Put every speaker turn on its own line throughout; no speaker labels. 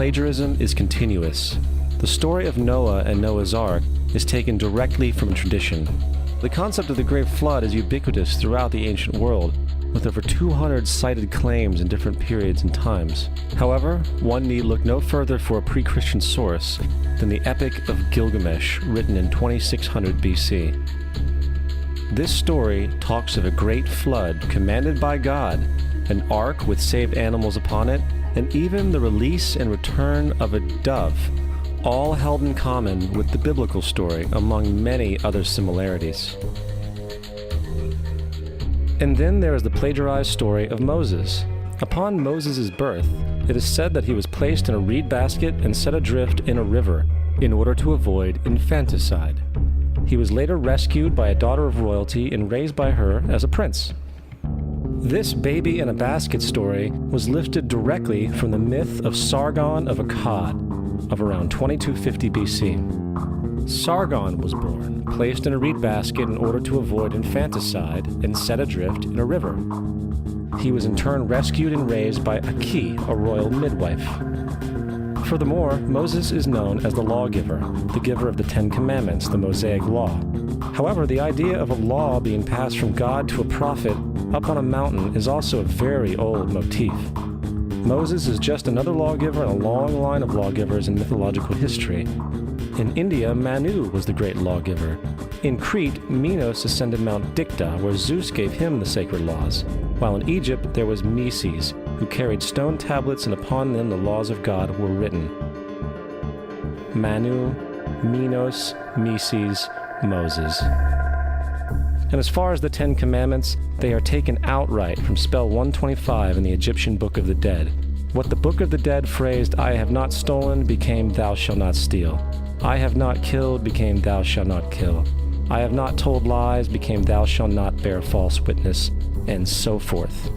plagiarism is continuous. The story of Noah and Noah's Ark is taken directly from tradition. The concept of the Great Flood is ubiquitous throughout the ancient world, with over 200 cited claims in different periods and times. However, one need look no further for a pre-Christian source than the Epic of Gilgamesh, written in 2600 BC. This story talks of a great flood commanded by God, an ark with saved animals upon it, and even the release and return of a dove, all held in common with the biblical story, among many other similarities. And then there is the plagiarized story of Moses. Upon Moses' birth, it is said that he was placed in a reed basket and set adrift in a river in order to avoid infanticide. He was later rescued by a daughter of royalty and raised by her as a prince. This baby in a basket story was lifted directly from the myth of Sargon of Akkad of around 2250 BC. Sargon was born, placed in a reed basket in order to avoid infanticide, and set adrift in a river. He was in turn rescued and raised by Aki, a royal midwife. Furthermore, Moses is known as the lawgiver, the giver of the Ten Commandments, the Mosaic Law. However, the idea of a law being passed from God to a prophet up on a mountain is also a very old motif. Moses is just another lawgiver in a long line of lawgivers in mythological history. In India, Manu was the great lawgiver. In Crete, Minos ascended Mount Dicta, where Zeus gave him the sacred laws, while in Egypt there was Meses, who carried stone tablets and upon them the laws of God were written. Manu, Minos, Meses, Moses. And as far as the Ten Commandments, they are taken outright from spell 125 in the Egyptian Book of the Dead. What the Book of the Dead phrased, "I have not stolen," became "Thou shalt not steal." "I have not killed," became "Thou shalt not kill." "I have not told lies," became "Thou shalt not bear false witness," and so forth.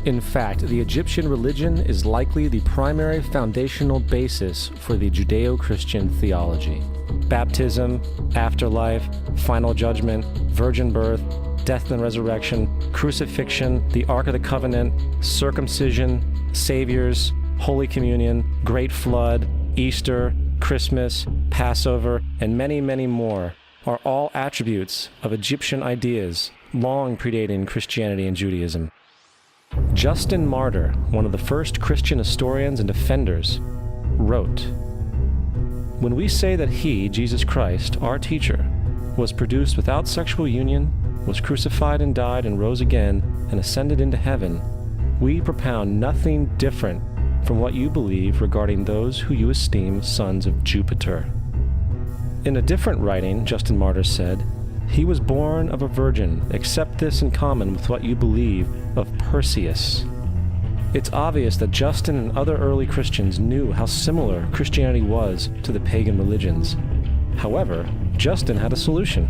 In fact, the Egyptian religion is likely the primary foundational basis for the Judeo-Christian theology. Baptism, afterlife, final judgment, virgin birth, death and resurrection, crucifixion, the Ark of the Covenant, circumcision, saviors, Holy Communion, Great Flood, Easter, Christmas, Passover, and many, many more are all attributes of Egyptian ideas long predating Christianity and Judaism. Justin Martyr, one of the first Christian historians and defenders, wrote, "When we say that he, Jesus Christ, our teacher, was produced without sexual union, was crucified and died and rose again and ascended into heaven, we propound nothing different from what you believe regarding those who you esteem sons of Jupiter." In a different writing, Justin Martyr said, "He was born of a virgin, accept this in common with what you believe of Perseus." It's obvious that Justin and other early Christians knew how similar Christianity was to the pagan religions. However, Justin had a solution.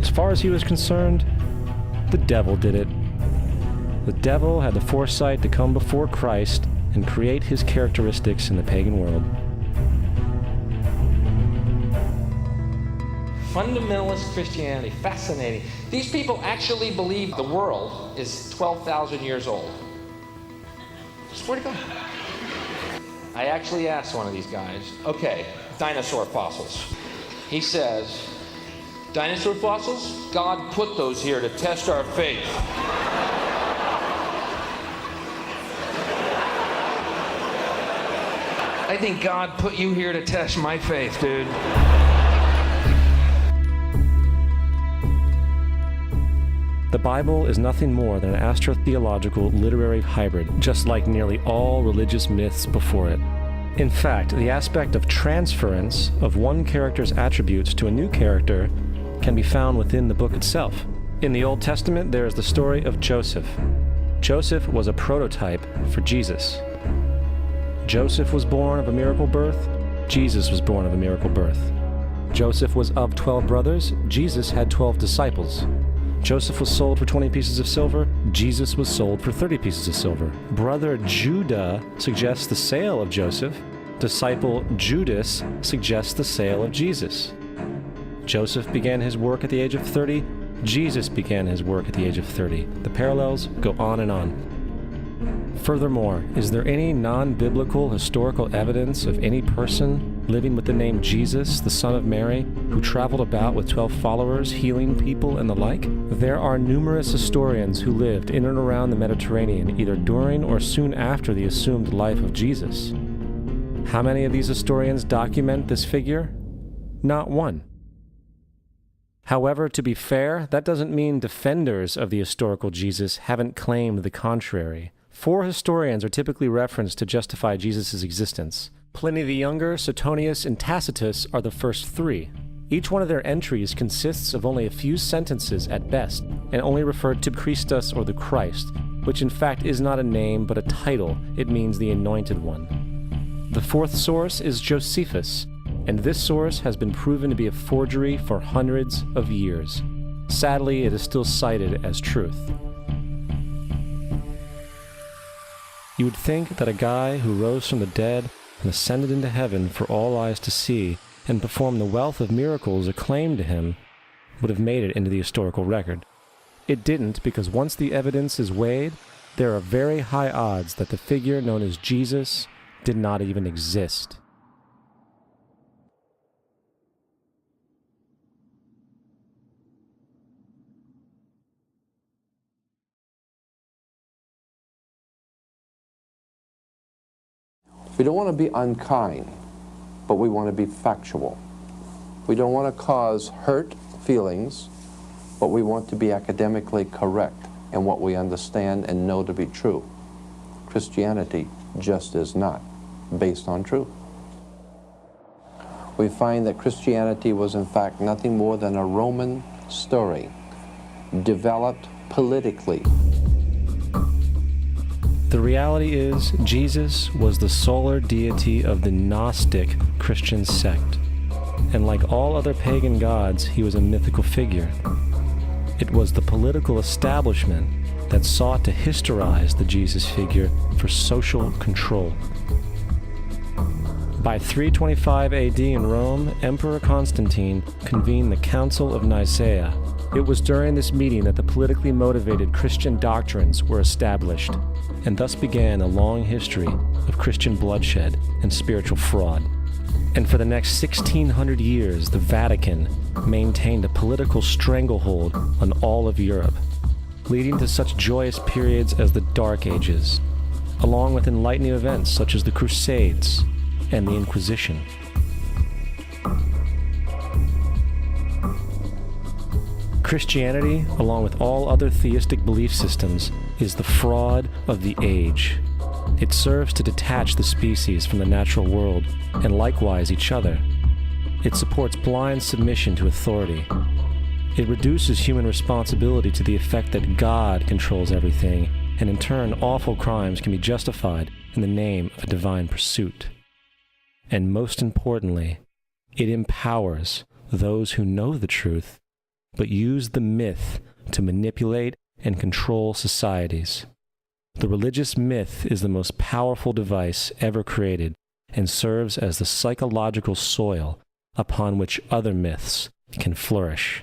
As far as he was concerned, the devil did it. The devil had the foresight to come before Christ and create his characteristics in the pagan world.
Fundamentalist Christianity, fascinating. These people actually believe the world is 12,000 years old. Swear to God. I actually asked one of these guys, okay, dinosaur fossils. He says, dinosaur fossils? God put those here to test our faith. I think God put you here to test my faith, dude.
The Bible is nothing more than an astrotheological literary hybrid, just like nearly all religious myths before it. In fact, the aspect of transference of one character's attributes to a new character can be found within the book itself. In the Old Testament, there is the story of Joseph. Joseph was a prototype for Jesus. Joseph was born of a miracle birth. Jesus was born of a miracle birth. Joseph was of 12 brothers. Jesus had 12 disciples. Joseph was sold for 20 pieces of silver. Jesus was sold for 30 pieces of silver. Brother Judah suggests the sale of Joseph. Disciple Judas suggests the sale of Jesus. Joseph began his work at the age of 30. Jesus began his work at the age of 30. The parallels go on and on. Furthermore, is there any non-biblical historical evidence of any person living with the name Jesus, the son of Mary, who traveled about with 12 followers, healing people and the like? There are numerous historians who lived in and around the Mediterranean either during or soon after the assumed life of Jesus. How many of these historians document this figure? Not one. However, to be fair, that doesn't mean defenders of the historical Jesus haven't claimed the contrary. 4 historians are typically referenced to justify Jesus' existence. Pliny the Younger, Suetonius, and Tacitus are the first 3. Each one of their entries consists of only a few sentences at best, and only refer to Christus or the Christ, which in fact is not a name but a title. It means the Anointed One. The 4th source is Josephus, and this source has been proven to be a forgery for hundreds of years. Sadly, it is still cited as truth. You would think that a guy who rose from the dead and ascended into heaven for all eyes to see and performed the wealth of miracles acclaimed to him would have made it into the historical record. It didn't, because once the evidence is weighed, there are very high odds that the figure known as Jesus did not even exist.
We don't want to be unkind, but we want to be factual. We don't want to cause hurt feelings, but we want to be academically correct in what we understand and know to be true. Christianity just is not based on truth. We find that Christianity was in fact nothing more than a Roman story, developed politically.
The reality is, Jesus was the solar deity of the Gnostic Christian sect, and like all other pagan gods, he was a mythical figure. It was the political establishment that sought to historize the Jesus figure for social control. By 325 AD in Rome, Emperor Constantine convened the Council of Nicaea. It was during this meeting that the politically motivated Christian doctrines were established, and thus began a long history of Christian bloodshed and spiritual fraud. And for the next 1600 years, the Vatican maintained a political stranglehold on all of Europe, leading to such joyous periods as the Dark Ages, along with enlightening events such as the Crusades and the Inquisition. Christianity, along with all other theistic belief systems, is the fraud of the age. It serves to detach the species from the natural world, and likewise each other. It supports blind submission to authority. It reduces human responsibility to the effect that God controls everything, and in turn awful crimes can be justified in the name of a divine pursuit. And most importantly, it empowers those who know the truth but use the myth to manipulate and control societies. The religious myth is the most powerful device ever created and serves as the psychological soil upon which other myths can flourish.